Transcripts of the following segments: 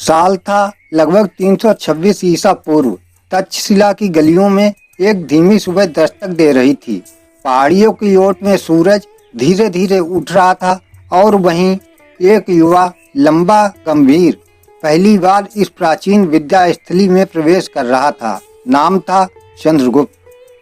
साल था लगभग 326 ईसा पूर्व। तक्षशिला की गलियों में एक धीमी सुबह दस्तक दे रही थी। पहाड़ियों की ओट में सूरज धीरे धीरे उठ रहा था और वहीं एक युवा लंबा गंभीर पहली बार इस प्राचीन विद्या स्थली में प्रवेश कर रहा था। नाम था चंद्रगुप्त।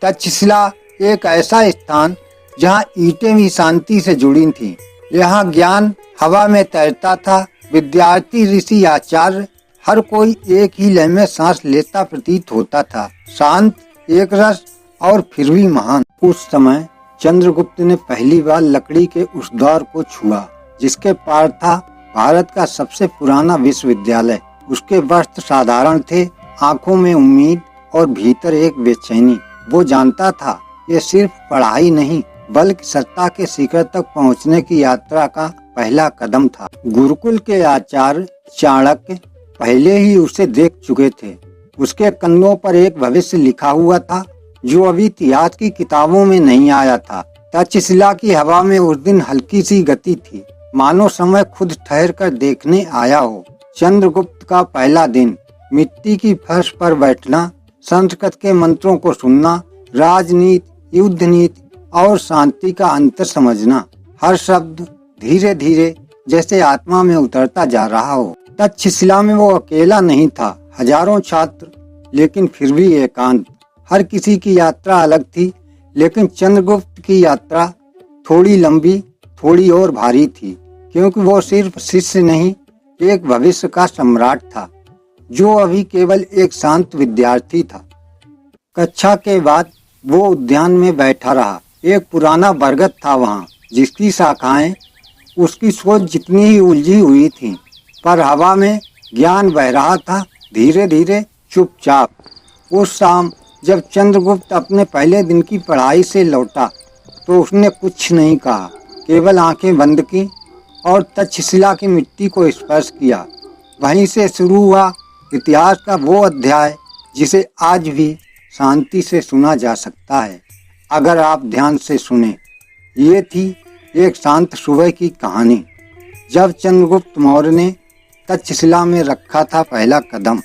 तक्षशिला एक ऐसा स्थान जहाँ ईंटें भी शांति से जुड़ी थीं। यहाँ ज्ञान हवा में तैरता था। विद्यार्थी, ऋषि, आचार्य, हर कोई एक ही लय में सांस लेता प्रतीत होता था। शांत, एक रस और फिर भी महान। उस समय चंद्रगुप्त ने पहली बार लकड़ी के उस द्वार को छुआ जिसके पार था भारत का सबसे पुराना विश्वविद्यालय। उसके वस्त्र साधारण थे, आंखों में उम्मीद और भीतर एक बेचैनी। वो जानता था ये सिर्फ पढ़ाई नहीं बल्कि सत्ता के शिखर तक पहुंचने की यात्रा का पहला कदम था। गुरुकुल के आचार्य चाणक्य पहले ही उसे देख चुके थे। उसके कंधों पर एक भविष्य लिखा हुआ था जो अभी इतिहास की किताबों में नहीं आया था। तक्षशिला की हवा में उस दिन हल्की सी गति थी, मानो समय खुद ठहर कर देखने आया हो। चंद्रगुप्त का पहला दिन। मिट्टी की फर्श पर बैठना, संस्कृत के मंत्रों को सुनना, राजनीति, युद्ध नीति और शांति का अंतर समझना। हर शब्द धीरे धीरे जैसे आत्मा में उतरता जा रहा हो। तक्षशिला में वो अकेला नहीं था, हजारों छात्र, लेकिन फिर भी एकांत। हर किसी की यात्रा अलग थी, लेकिन चंद्रगुप्त की यात्रा थोड़ी लंबी, थोड़ी और भारी थी, क्योंकि वो सिर्फ शिष्य नहीं, एक भविष्य का सम्राट था जो अभी केवल एक शांत विद्यार्थी था। कक्षा के बाद वो उद्यान में बैठा रहा। एक पुराना बरगद था वहाँ, जिसकी शाखाएं उसकी सोच जितनी ही उलझी हुई थीं, पर हवा में ज्ञान बह रहा था, धीरे धीरे, चुपचाप। उस शाम जब चंद्रगुप्त अपने पहले दिन की पढ़ाई से लौटा तो उसने कुछ नहीं कहा, केवल आंखें बंद की और तक्षशिला की मिट्टी को स्पर्श किया। वहीं से शुरू हुआ इतिहास का वो अध्याय जिसे आज भी शांति से सुना जा सकता है, अगर आप ध्यान से सुने। ये थी एक शांत सुबह की कहानी जब चंद्रगुप्त मौर्य ने तक्षशिला में रखा था पहला कदम।